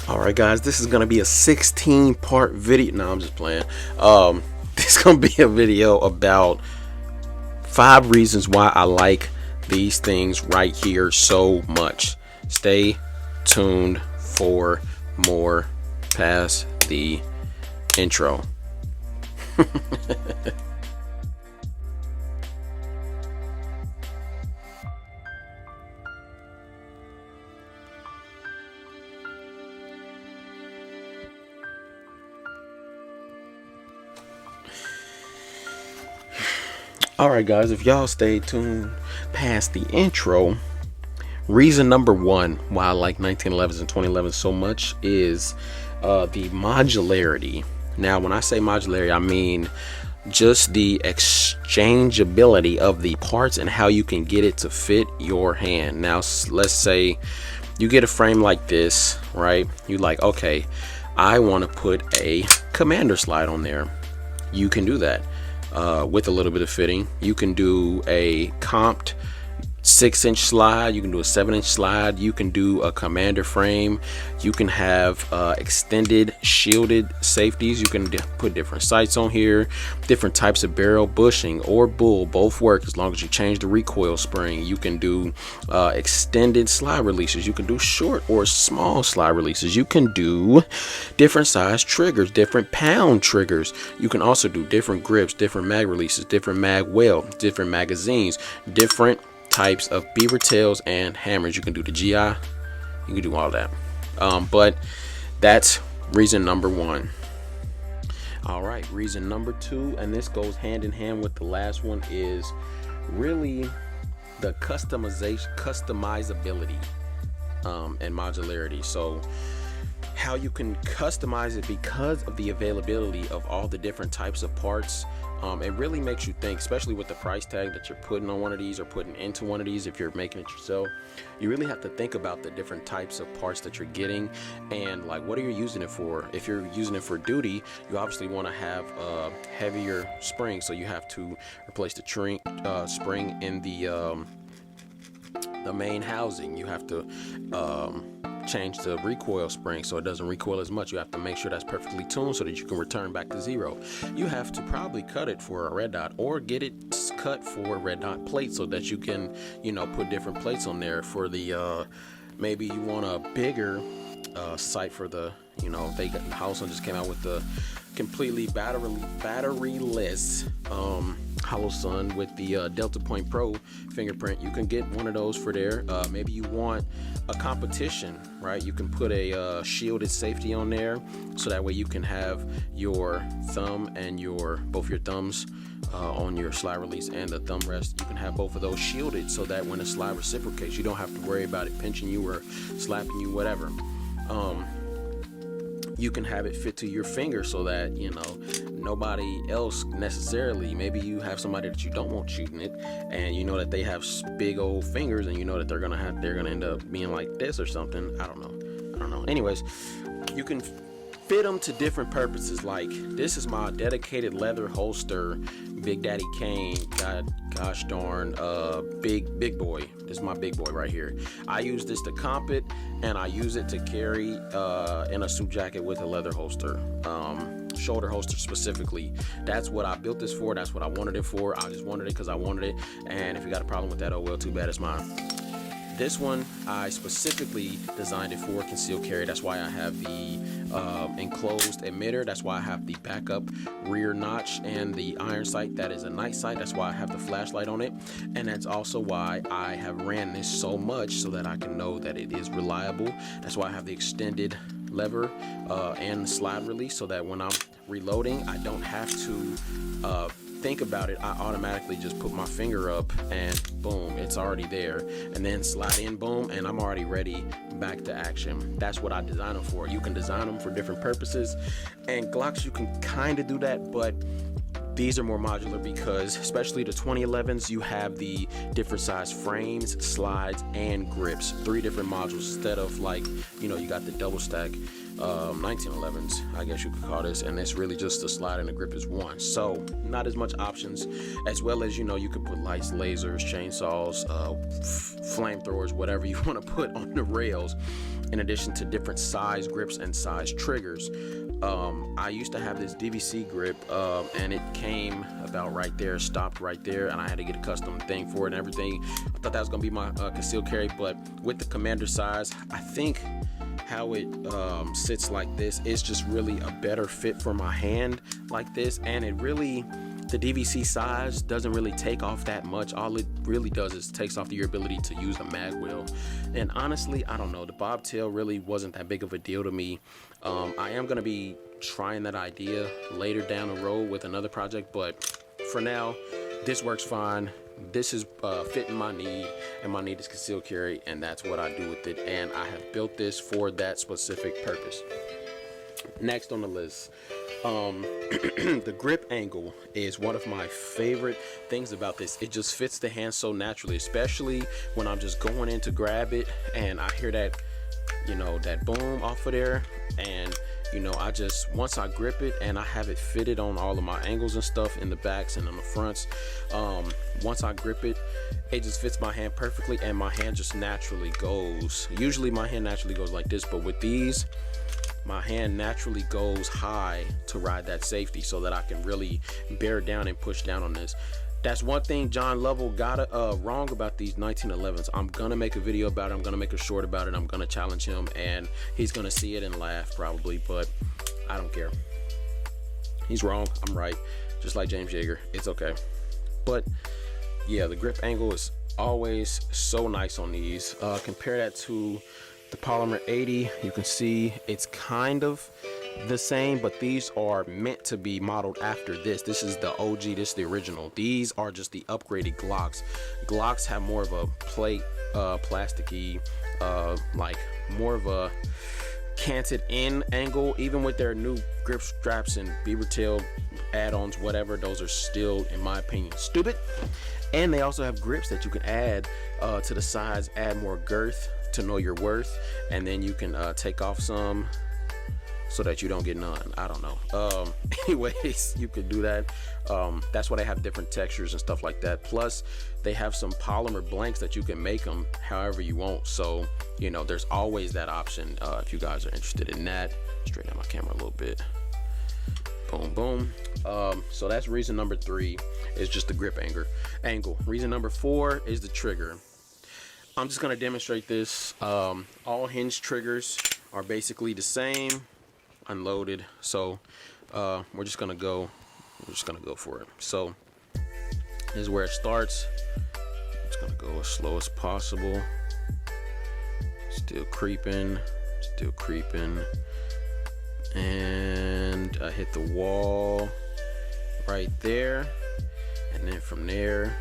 All right, guys, this is gonna be a 16-part video. No, I'm just playing. This is gonna be a video about 5 reasons why I like these things right here so much. Stay tuned for more past the intro. All right, guys, if y'all stay tuned past the intro, reason number one why I like 1911s and 2011s so much is the modularity. Now, when I say modularity, I mean just the exchangeability of the parts and how you can get it to fit your hand. Now, let's say you get a frame like this, right? You like, okay, I want to put a commander slide on there. You can do that with a little bit of fitting. You can do a comped 6-inch slide, you can do a 7-inch slide, you can do a commander frame, you can have extended shielded safeties, you can put different sights on here, different types of barrel, bushing or bull, both work as long as you change the recoil spring. You can do extended slide releases, you can do short or small slide releases, you can do different size triggers, different pound triggers, you can also do different grips, different mag releases, different mag well, different magazines, different types of beaver tails and hammers. You can do the GI, you can do all that, but that's reason number one. All right, reason number two, and this goes hand in hand with the last one, is really the customizability and modularity. So how you can customize it because of the availability of all the different types of parts. It really makes you think, especially with the price tag that you're putting on one of these or putting into one of these. If you're making it yourself, you really have to think about the different types of parts that you're getting and like, what are you using it for? If you're using it for duty, you obviously want to have a heavier spring, so you have to replace the spring in the main housing. You have to change the recoil spring so it doesn't recoil as much. You have to make sure that's perfectly tuned so that you can return back to zero. You have to probably cut it for a red dot or get it cut for a red dot plate so that you can, put different plates on there for the maybe you want a bigger sight for the, Holosun just came out with the completely batteryless Holosun with the Delta Point Pro fingerprint. You can get one of those for there. Maybe you want a competition, right? You can put a shielded safety on there, so that way you can have your thumb and both your thumbs on your slide release and the thumb rest. You can have both of those shielded so that when the slide reciprocates, you don't have to worry about it pinching you or slapping you, whatever. You can have it fit to your finger so that nobody else necessarily, maybe you have somebody that you don't want shooting it and you know that they have big old fingers and you know that they're gonna end up being like this or something. I don't know. Anyways, you can fit them to different purposes. Like, this is my dedicated leather holster Big Daddy Kane, gosh darn, big boy. This is my big boy right here. I use this to comp it, and I use it to carry in a suit jacket with a leather holster, shoulder holster specifically. That's what I built this for. That's what I wanted it for. I just wanted it because I wanted it, and if you got a problem with that, oh well, too bad, it's mine. This one, I specifically designed it for concealed carry. That's why I have the enclosed emitter. That's why I have the backup rear notch and the iron sight. That is a night sight. That's why I have the flashlight on it. And that's also why I have ran this so much, so that I can know that it is reliable. That's why I have the extended lever and the slide release, so that when I'm reloading, I don't have to think about it. I automatically just put my finger up and boom, it's already there, and then slide in, boom, and I'm already ready back to action. That's what I design them for. You can design them for different purposes, and Glocks, you can kind of do that, but these are more modular because, especially the 2011s, you have the different size frames, slides, and grips. 3 different modules instead of you got the double stack 1911s, I guess you could call this, and it's really just the slide and the grip is one. So not as much options, as well as you could put lights, lasers, chainsaws, flamethrowers, whatever you want to put on the rails. in addition to different size grips and size triggers. I used to have this DVC grip, and it came about right there, stopped right there, and I had to get a custom thing for it and everything. I thought that was gonna be my concealed carry, but with the Commander size, I think how it sits like this is just really a better fit for my hand like this, and it really, the DVC size doesn't really take off that much. All it really does is takes off your ability to use a mag wheel. And honestly, I don't know, the bobtail really wasn't that big of a deal to me. I am gonna be trying that idea later down the road with another project, but for now, this works fine. This is fitting my need, and my need is concealed carry, and that's what I do with it. And I have built this for that specific purpose. Next on the list, the grip angle is one of my favorite things about this. It just fits the hand so naturally, especially when I'm just going in to grab it and I hear that, you know, that boom off of there, and you know, I just, once I grip it and I have it fitted on all of my angles and stuff in the backs and on the fronts, once I grip it, it just fits my hand perfectly, and my hand just naturally goes, usually my hand naturally goes like this, but with these, my hand naturally goes high to ride that safety so that I can really bear down and push down on this. That's one thing John Lovell got wrong about these 1911s. I'm gonna make a video about it. I'm gonna make a short about it. I'm gonna challenge him, and he's gonna see it and laugh probably, but I don't care. He's wrong, I'm right. Just like James Yeager, it's okay. But yeah, the grip angle is always so nice on these. Compare that to the Polymer 80. You can see it's kind of the same, but these are meant to be modeled after this. This is the OG, this is the original. These are just the upgraded Glocks. Glocks have more of a plate, plasticky, like more of a canted in angle. Even with their new grip straps and beaver tail add-ons, whatever, those are still, in my opinion, stupid. And they also have grips that you can add to the sides, add more girth to know your worth, and then you can take off some so that you don't get none. I don't know. Anyways, you could do that. That's why they have different textures and stuff like that. Plus, they have some polymer blanks that you can make them however you want. So, you know, there's always that option if you guys are interested in that. Straighten out my camera a little bit. Boom, boom. So that's reason number 3 is just the grip angle. Reason number 4 is the trigger. I'm just gonna demonstrate this. All hinge triggers are basically the same, unloaded. So we're just gonna go for it. So this is where it starts. It's gonna go as slow as possible. Still creeping, and I hit the wall right there, and then from there,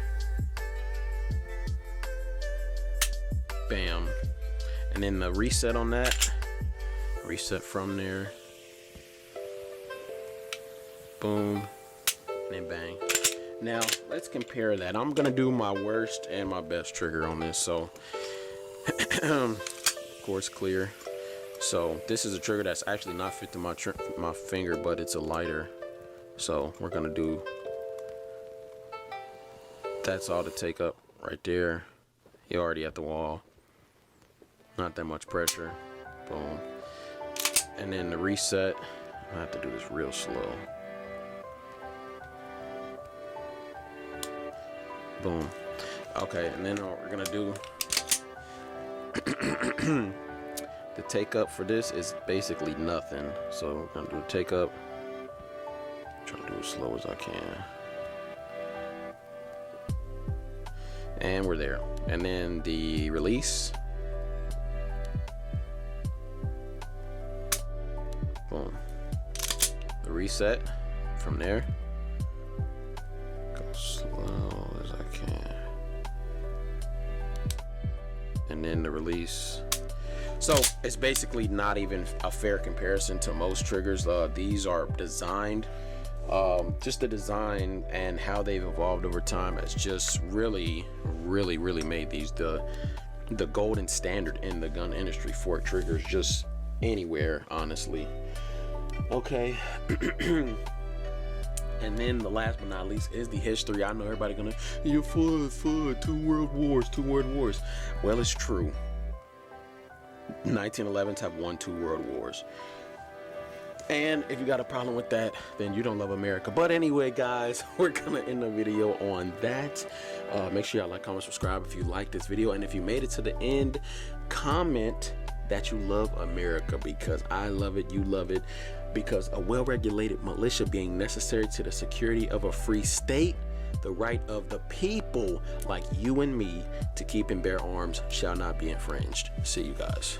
bam. And then the reset on that, reset from there, boom, and then bang. Now let's compare that. I'm gonna do my worst and my best trigger on this. So of course, clear. So this is a trigger that's actually not fit to my finger, but it's a lighter. So we're gonna do, that's all to take up right there. You're already at the wall. Not that much pressure. Boom. And then the reset, I have to do this real slow. Boom. Okay, and then what we're gonna do, the take up for this is basically nothing. So we're gonna do a take up. Try to do as slow as I can. And we're there. And then the release. Boom. The reset from there. Go slow as I can. And then the release. So it's basically not even a fair comparison to most triggers. These are designed, just the design and how they've evolved over time has just really made these the golden standard in the gun industry for triggers, just anywhere, honestly. Okay. And then the last but not least is the history. I know everybody gonna, you're fun, 2 world wars. Well, it's true. 1911s have won 2 world wars. And if you got a problem with that, then you don't love America. But anyway, guys, we're gonna end the video on that. Make sure y'all like, comment, subscribe if you like this video, and if you made it to the end, comment that you love America, because I love it, you love it, because a well-regulated militia being necessary to the security of a free state, the right of the people like you and me to keep and bear arms shall not be infringed. See you guys.